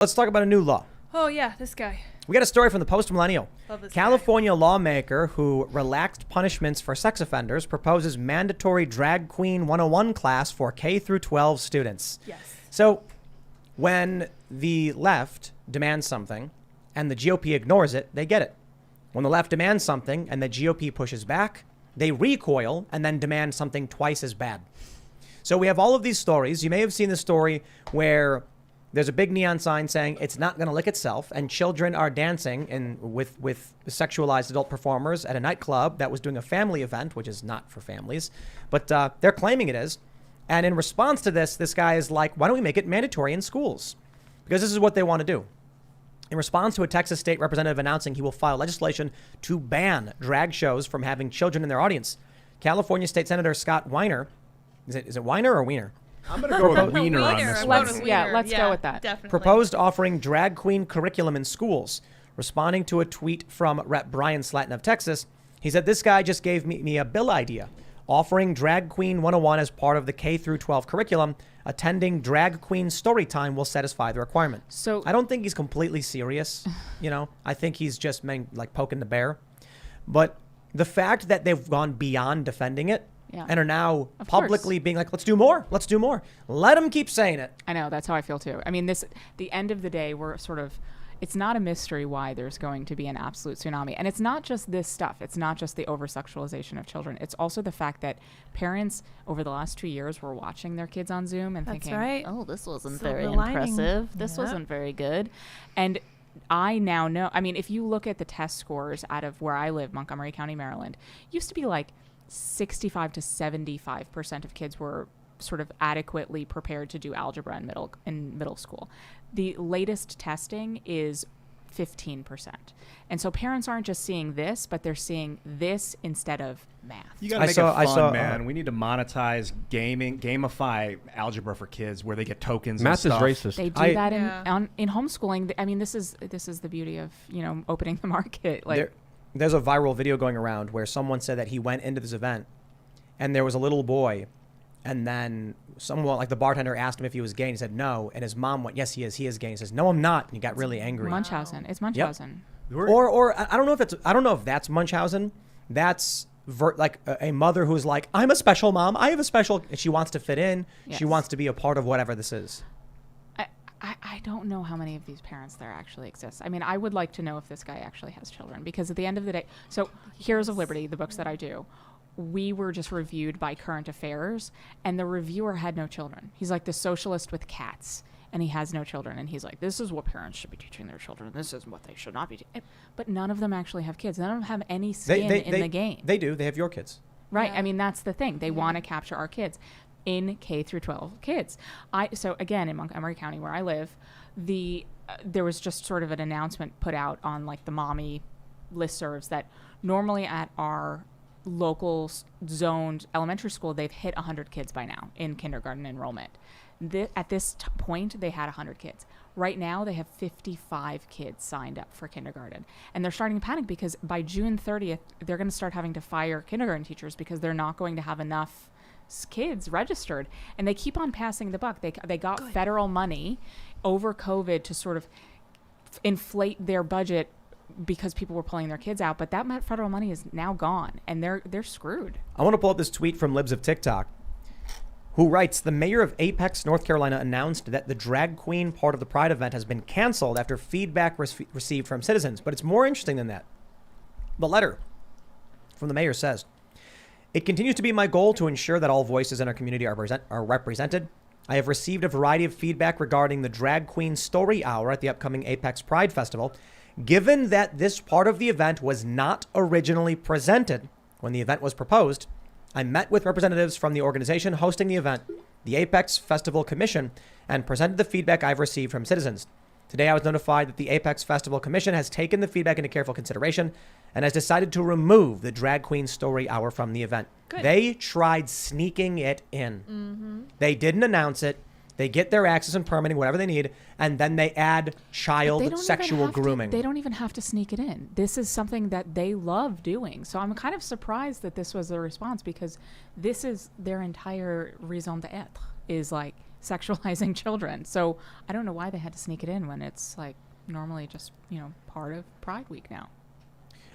Let's talk about a new law. Oh, yeah, this guy. We got a story from the Post-Millennial. Love this California lawmaker who relaxed punishments for sex offenders proposes mandatory Drag Queen 101 class for K through 12 students. Yes. So when the left demands something and the GOP ignores it, they get it. When the left demands something and the GOP pushes back, they recoil and then demand something twice as bad. So we have all of these stories. You may have seen the story where there's a big neon sign saying it's not going to lick itself, and children are dancing with sexualized adult performers at a nightclub that was doing a family event, which is not for families, but they're claiming it is. And in response to this, this guy is like, why don't we make it mandatory in schools? Because this is what they want to do. In response to a Texas state representative announcing he will file legislation to ban drag shows from having children in their audience, California State Senator Scott Weiner, is it Weiner or Wiener? I'm going to go with Wiener on this one. Let's go with that. Definitely. Proposed offering drag queen curriculum in schools. Responding to a tweet from Rep. Brian Slatton of Texas, he said, this guy just gave me a bill idea. Offering Drag Queen 101 as part of the K through 12 curriculum, attending Drag Queen story time will satisfy the requirement. So I don't think he's completely serious. I think he's just like poking the bear. But the fact that they've gone beyond defending it, and are now publicly being like, let's do more. Let's do more. Let them keep saying it. I know. That's how I feel, too. I mean, the end of the day, we're sort of, it's not a mystery why there's going to be an absolute tsunami. And it's not just this stuff. It's not just the over-sexualization of children. It's also the fact that parents over the last 2 years were watching their kids on Zoom and thinking, oh, this wasn't very impressive. This wasn't very good. And I now know, I mean, if you look at the test scores out of where I live, Montgomery County, Maryland, used to be like 65 to 75% of kids were sort of adequately prepared to do algebra in middle school. The latest testing is 15%. And so parents aren't just seeing this, but they're seeing this instead of math. You got to make it fun, man. We need to monetize gamify algebra for kids where they get tokens math and stuff. is racist. They do that in homeschooling. I mean, this is the beauty of, opening the market. Like There's a viral video going around where someone said that he went into this event and there was a little boy, and then someone, like the bartender, asked him if he was gay, and he said no, and his mom went, yes, he is gay. He says, no, I'm not, and he got really angry. Munchausen. It's Munchausen. Yep. Or I don't know if that's Munchausen. That's like a mother who's like, I'm a special mom. I have a special. She wants to fit in. Yes. She wants to be a part of whatever this is. I don't know how many of these parents there actually exist. I mean, I would like to know if this guy actually has children, because at the end of the day, so Heroes of Liberty, the books that I do, we were just reviewed by Current Affairs, and the reviewer had no children. He's like the socialist with cats, and he has no children. And he's like, this is what parents should be teaching their children. This is what they should not be teaching. But none of them actually have kids. None of them have any skin in the game. They do. They have your kids. Right. Yeah. I mean, that's the thing. They want to capture our kids in K through 12 kids. So again, in Montgomery County, where I live, there was just sort of an announcement put out on like the mommy listservs that normally at our local zoned elementary school, they've hit 100 kids by now in kindergarten enrollment. At this point, they had 100 kids. Right now, they have 55 kids signed up for kindergarten. And they're starting to panic because by June 30th, they're going to start having to fire kindergarten teachers because they're not going to have enough kids registered. And they keep on passing the buck. They got federal money over COVID to sort of inflate their budget because people were pulling their kids out, but that federal money is now gone, and they're screwed. I want to pull up this tweet from Libs of TikTok, who writes, the mayor of Apex, North Carolina, announced that the drag queen part of the Pride event has been canceled after feedback received from citizens. But it's more interesting than that. The letter from the mayor says, it continues to be my goal to ensure that all voices in our community are represented. I have received a variety of feedback regarding the drag queen story hour at the upcoming Apex Pride Festival. Given that this part of the event was not originally presented when the event was proposed, I met with representatives from the organization hosting the event, the Apex Festival Commission, and presented the feedback I've received from citizens. Today, I was notified that the Apex Festival Commission has taken the feedback into careful consideration and has decided to remove the drag queen story hour from the event. Good. They tried sneaking it in. Mm-hmm. They didn't announce it. They get their access and permitting, whatever they need, and then they add child sexual grooming. They don't even have to sneak it in. This is something that they love doing. So I'm kind of surprised that this was the response, because this is their entire raison d'etre, is like, sexualizing children. So I don't know why they had to sneak it in when it's like normally just, part of Pride Week now.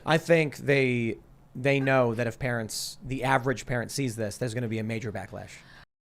I think they know that if the average parent sees this, there's going to be a major backlash.